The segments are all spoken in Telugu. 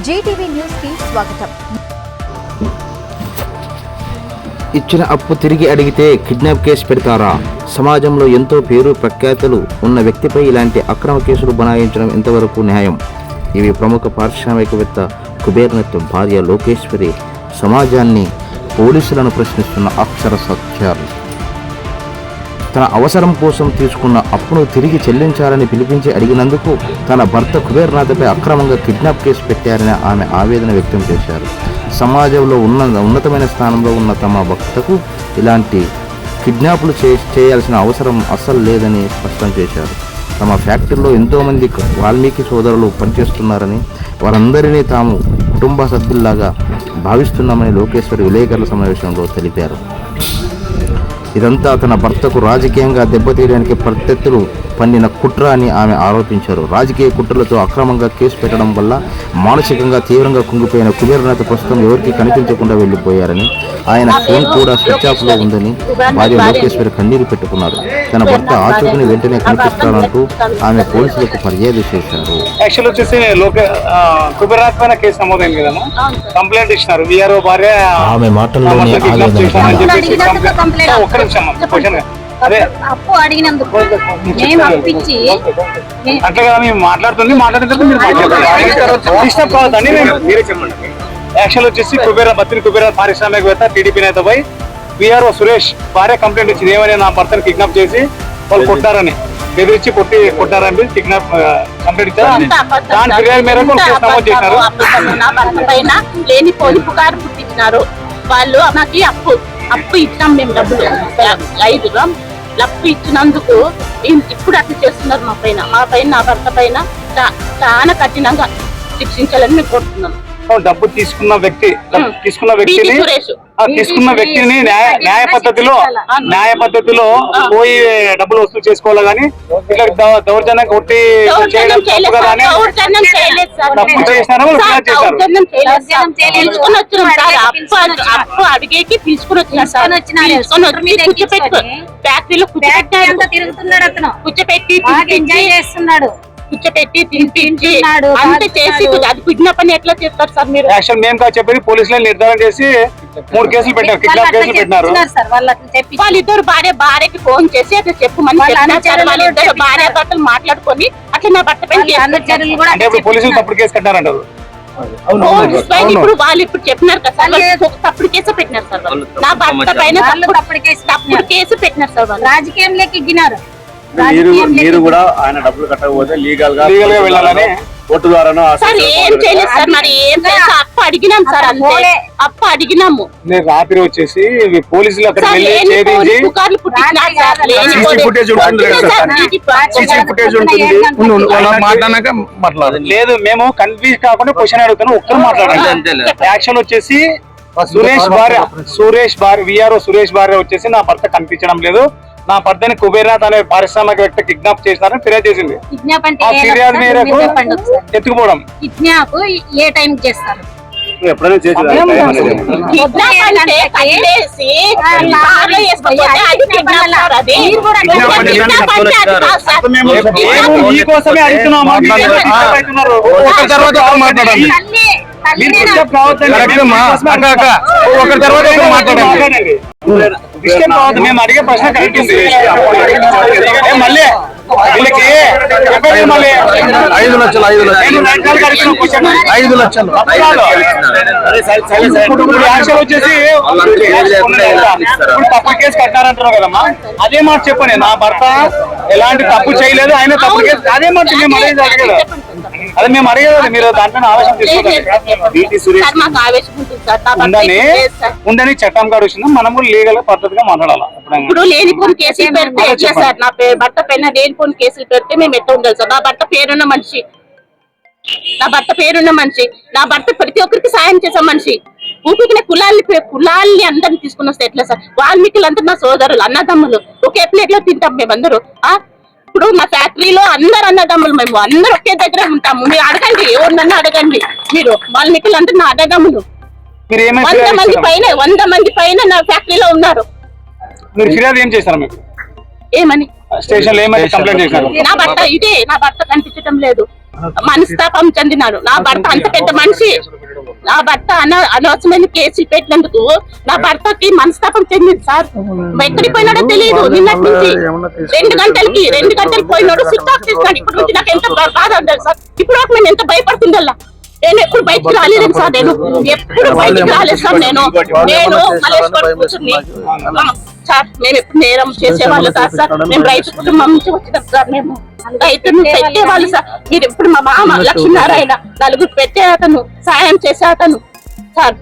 జీటీవీ న్యూస్ కి స్వాగతం. ఇచ్చిన అప్పు తిరిగి అడిగితే కిడ్నాప్ కేసు పెడతారా? సమాజంలో ఎంతో పేరు ప్రఖ్యాతులు ఉన్న వ్యక్తిపై ఇలాంటి అక్రమ కేసులు బనాయించడం ఎంతవరకు న్యాయం? ఇవి ప్రముఖ పారిశ్రామికవేత్త కుబేర్నత్ భార్య లోకేశ్వరి సమాజాన్ని, పోలీసులను ప్రశ్నిస్తున్న అక్షర సత్యాలు. తన అవసరం కోసం తీసుకున్న అప్పును తిరిగి చెల్లించాలని పిలిపించి అడిగినందుకు తన భర్త కుబేర్నాథ్పై అక్రమంగా కిడ్నాప్ కేసు పెట్టారని ఆమె ఆవేదన వ్యక్తం చేశారు. సమాజంలో ఉన్నతమైన స్థానంలో ఉన్న తమ భర్తకు ఇలాంటి కిడ్నాప్లు చేయాల్సిన అవసరం అస్సలు లేదని స్పష్టం చేశారు. తమ ఫ్యాక్టరీలో ఎంతోమంది వాల్మీకి సోదరులు పనిచేస్తున్నారని, వారందరినీ తాము కుటుంబ సభ్యుల్లాగా భావిస్తున్నామని లోకేశ్వరి విలేకరుల సమావేశంలో తెలిపారు. ఇదంతా తన భర్తకు రాజకీయంగా దెబ్బతీయడానికి ప్రత్యర్థులు పన్నిన కుట్ర అని ఆమె ఆరోపించారు. రాజకీయ కుట్రలతో అక్రమంగా కేసు పెట్టడం వల్ల మానసికంగా తీవ్రంగా కుంగిపోయిన కుబేర్నాథ్ ప్రస్తుతం ఎవరికి కనిపించకుండా వెళ్లిపోయారని, ఆయన ఫోన్ కూడా స్విచ్ ఆఫ్ లో ఉందని భార్య లోకేశ్వరి కన్నీరు పెట్టుకున్నారు. తన భర్త ఆచూకీని వెంటనే కనిపిస్తారంటూ ఆమె పోలీసులకు ఫిర్యాదు చేశారు. ఆమె మాటల్లోనే అప్పు అడిగినందుకు అట్లా మేము మాట్లాడుతుంది యాక్చువల్ వచ్చేసి బత్తిని కుబేర పారిశ్రామికవేత్త టీడీపీ నేతపై విఆర్ఓ సురేష్ భార్య కంప్లైంట్ ఇచ్చింది. ఏమని నా భర్తను కిడ్నాప్ చేసి వాళ్ళు కొట్టారని, బెదిరించి కొట్టారని కిడ్నాప్ కంప్లైంట్ ఇచ్చారు. దాని ఫిర్యాదు మేరకు నమోదు చేశారు. లేని పోలి పుకారు పుట్టించినారు వాళ్ళు. నాకు అప్పు ఇచ్చినాం మేము, డబ్బులు 5 అప్పు ఇచ్చినందుకు ఇప్పుడు అట్లా చేస్తున్నారు మా పైన నా భర్త పైన చాలా కఠినంగా శిక్షించాలని మేము కోరుతున్నాం. డబ్బు తీసుకున్న వ్యక్తిని న్యాయ పద్ధతిలో పోయి డబ్బులు వసూలు చేసుకోవాలి కానీ ఇట్లా దౌర్జన్యం కొట్టి అప్పు అడిగేకి తీసుకుని ఫ్యాక్టరీలో కూర్చోపెట్టి తినిపించి అంత చేసి అది కిడ్నాప్ అని ఎట్లా చేస్తారు సార్ మీరు? యాక్చువల్ మేము కాదు చెప్పి పోలీసులు నిర్ధారణ చేసి 3 కేసులు పెట్టారు, కిడ్నాప్ కేసులు పెట్టినారు. వాళ్ళిద్దరు భార్యకి ఫోన్ చేసి అట్లా చెప్పమని వాళ్ళిద్దరు భార్య భర్తలు మాట్లాడుకొని అట్లా నా భర్త పైన పోలీసులు తప్పుడు కేసు కట్టారంటారు. ఇప్పుడు వాళ్ళు చెప్పినారు కదా సార్, తప్పుడు కేసు పెట్టినారు సార్. నా భర్త పైన తప్పుడు కేసు పెట్టినారు సార్. రాజకీయంలోకి ఎగ్గినారు. మీరు కూడా ఆయన డబ్బులు కట్టకపోతే లీగల్ గా వెళ్ళాలని కోర్టు ద్వారా ఏం చేయలేదు సార్. మరి ఏం అప్పు అడిగినాం సార్, అంతే అప్పు అడిగినాము. నేను రాత్రి వచ్చేసి పోలీసులు అక్కడ లేదు, మేము కన్ఫ్యూజ్ కాకుండా క్వశ్చన్ అడుగుతాను, ఒక్కరు మాట్లాడాలి. యాక్షన్ వచ్చేసి సురేష్ భార్య విఆర్ఓ సురేష్ భార్య వచ్చేసి నా భర్త కనిపించడం లేదు, నా భర్తని కుబేర్నాథ్ అనే పారిశ్రామికవేత్త కిడ్నాప్ చేసినారని ఫిర్యాదు చేసింది. ఫిర్యాదు మేరకు ఎత్తుకుపోవడం. కిడ్నాప్ ఏ టైం చేస్తారు? మీకోసమే అడుగుతున్నాము. మేము అడిగే ప్రశ్న కరెక్ట్ ఉంది. మళ్ళీ వీళ్ళకి 5 లక్షలు వచ్చేసి తప్పు కేసు కట్టారంటున్నావు కదమ్మా, అదే మాట చెప్పండి. నా భర్త ఎలాంటి తప్పు చేయలేదు, ఆయన తప్పు కేసు, అదే మాట మేము అడిగేది అడిగేది. అదే మేము అడిగేది, మీరు దాంట్లో ఆవేశం ఉందని చట్టం గారు వచ్చింది. మనం కూడా లీగల్ పద్ధతిగా మాట్లాడాలి. ఇప్పుడు లేనిపోని కేసులు పెడితే ఎట్లా సార్? నా భర్త పైన లేనిపోని కేసులు పెడితే మేము ఎట్లా ఉండాలి సార్? నా భర్త పేరున్న మనిషి, నా భర్త ప్రతి ఒక్కరికి సాయం చేసే మనిషి. ఊపికిన కులాల్ని అందరిని తీసుకుని వస్తే ఎట్లా సార్? వాల్మీకులంతా నా సోదరులు, అన్నదమ్ములు, ఒకే ప్లేట్ లో తింటాం మేమందరూ. ఇప్పుడు మా ఫ్యాక్టరీలో అందరు అన్నదమ్ములు, మేము అందరు ఒకే దగ్గర ఉంటాము. మీరు అడగండి, ఎవరినన్నా అడగండి. మీరు వాల్మీకులంతా నా అన్నదమ్ములు. 100 మంది పైన నా ఫ్యాక్టరీలో ఉన్నారు. మీరు ఫిర్యాదు ఏం చేశారు? మీకు ఏమని స్టేషన్ లో ఏమని కంప్లైంట్ చేశారు? నా భర్త కనిపించడం లేదు, మనస్తాపం చెందినాడు. నా భర్త అంత పెద్ద మనిషి, నా భర్త అనవసరమైన కేసులు పెట్టినందుకు నా భర్తకి మనస్తాపం చెందింది సార్. ఎక్కడికి పోయినాడో తెలియదు. నిన్నటి నుంచి 2 గంటలు పోయినాడు, స్విచ్ ఆఫ్ చేసినాడు. ఇప్పుడు నుంచి నాకు ఎంత బాధ ఉంటుంది సార్. ఇప్పుడు నేను ఎంత భయపడుతుందల్లా. నేను ఎప్పుడు బయటికి రాలేదు సార్, నేను ఎప్పుడు బయటికి రాలేదు సార్. నేను కూర్చుని సార్, మేము ఎప్పుడు నేరం చేసేవాళ్ళు కాదు సార్. మేము రైతు కుటుంబం నుంచి వచ్చినాం సార్. మేము రైతును పెట్టేవాళ్ళు సార్. మీరు ఎప్పుడు మా మామ లక్ష్మీనారాయణ 4 పెట్టే అతను, సాయం చేసే అతను సార్.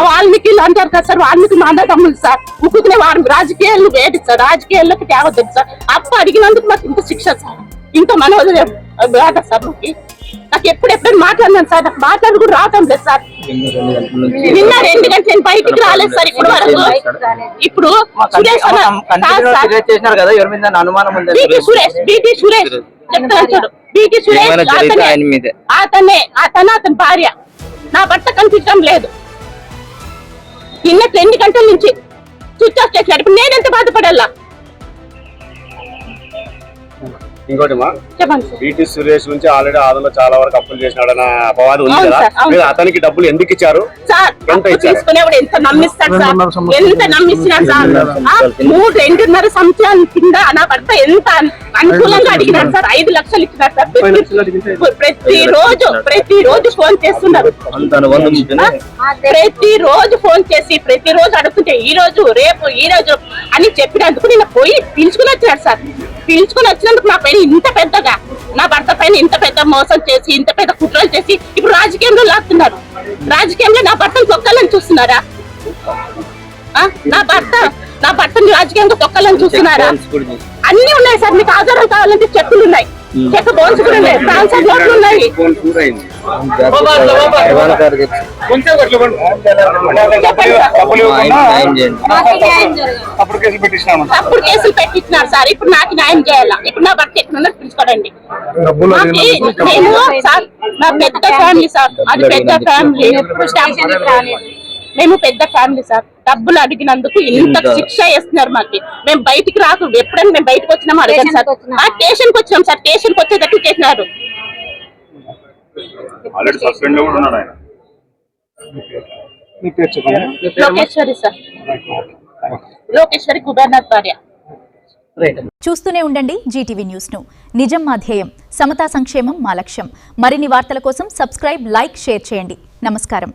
వాల్మీకి అంటారు కదా సార్, వాల్మీకి మా అన్నదమ్ములు సార్. ఉక్కునే వారు రాజకీయాలు వేడి సార్, రాజకీయాల్లోకి తేవద్దు సార్. అప్పు అడిగినందుకు మాకు ఇంత శిక్ష సార్, ఇంత మనోదయం బాధ సార్. నాకు ఎప్పుడెప్పుడు మాట్లాడినాను సార్, నాకు మాట్లాడి కూడా రావటం లేదు సార్. నిన్న 2 గంటలు నేను బయటికి రాలేదు సార్. ఇప్పుడు వరకు ఇప్పుడు సురేష్ బీటీ సురేష్ చెప్తాను చూడు, బీటీ సురేష్ అతని భార్య. నా భర్త కనిపించడం లేదు. నిన్న 2 గంటల నుంచి స్విచ్ ఆఫ్ చేసినాడు. ఇప్పుడు నేను ఎంత బాధపడాలా? ఇంకోటి చెప్పండి సార్. బీటీ సురేష్ నుంచి ఆల్రెడీ ఆదంలో చాలా వరకు అప్పులు చేసినాడన్న అపవాదం ఉంది కదా, మీరు అతనికి డబ్బులు ఎందుకు ఇచ్చారు? సార్ తీసుకునేవాడు ఎంత నమ్మిస్తాడు సార్, ఎంత నమ్మిస్తున్నాడు సార్. 2.5 సంవత్సరాల కింద నా భర్త ఎంత అనుకూలంగా అడిగినాడు సార్. 5 లక్షలు ఇచ్చినాడు సార్. ప్రతిరోజు ఫోన్ చేస్తున్నారు, ప్రతిరోజు ఫోన్ చేసి ప్రతిరోజు అడుగుతుంటే ఈ రోజు రేపు ఈ రోజు అని చెప్పినందుకు నేను పోయి పిలుచుకుని వచ్చాడు సార్. పిలుచుకుని వచ్చినందుకు నా పైన ఇంత పెద్దగా, నా భర్త పైన ఇంత పెద్ద మోసం చేసి, ఇంత పెద్ద కుట్రలు చేసి ఇప్పుడు రాజకీయంలో లాక్కున్నారు. రాజకీయంలో నా భర్తను తొక్కాలని చూస్తున్నారా? నా భర్తని రాజకీయంగా తొక్కాలని చూస్తున్నారా? అన్ని ఉన్నాయి సార్. మీకు ఆధారాలు కావాలంటే చెక్కులు ఉన్నాయి, చెక్క బోన్స్ కూడా ఉన్నాయి, ట్రాన్స్ఫర్ నోట్లు ఉన్నాయి. అప్పుడు కేసులు పెట్టించినారు సార్. ఇప్పుడు నాకు న్యాయం చేయాలా? ఇప్పుడు నా భర్త ఎక్కడ పిలుచుకోండి. మేము సార్, నా పెద్ద ఫ్యామిలీ సార్, అది పెద్ద ఫ్యామిలీ. మేము పెద్ద ఫ్యామిలీ సార్. డబ్బులు అడిగినందుకు ఇంత శిక్ష వేస్తున్నారు మాకు. మేము బయటికి రాకు, ఎప్పుడైనా మేము బయటకు వచ్చినామో అడగండి సార్. స్టేషన్కి వచ్చినాం సార్, స్టేషన్కి వచ్చేటట్టు చేసినారు. లోకేశ్వరి సార్, లోకేశ్వరి గవర్నర్ భార్య. చూస్తూనే ఉండండి జీటీవీ న్యూస్ ను. నిజం మా ధ్యేయం, సమతా సంక్షేమం మా లక్ష్యం. మరిన్ని వార్తల కోసం సబ్స్క్రైబ్, లైక్, షేర్ చేయండి. నమస్కారం.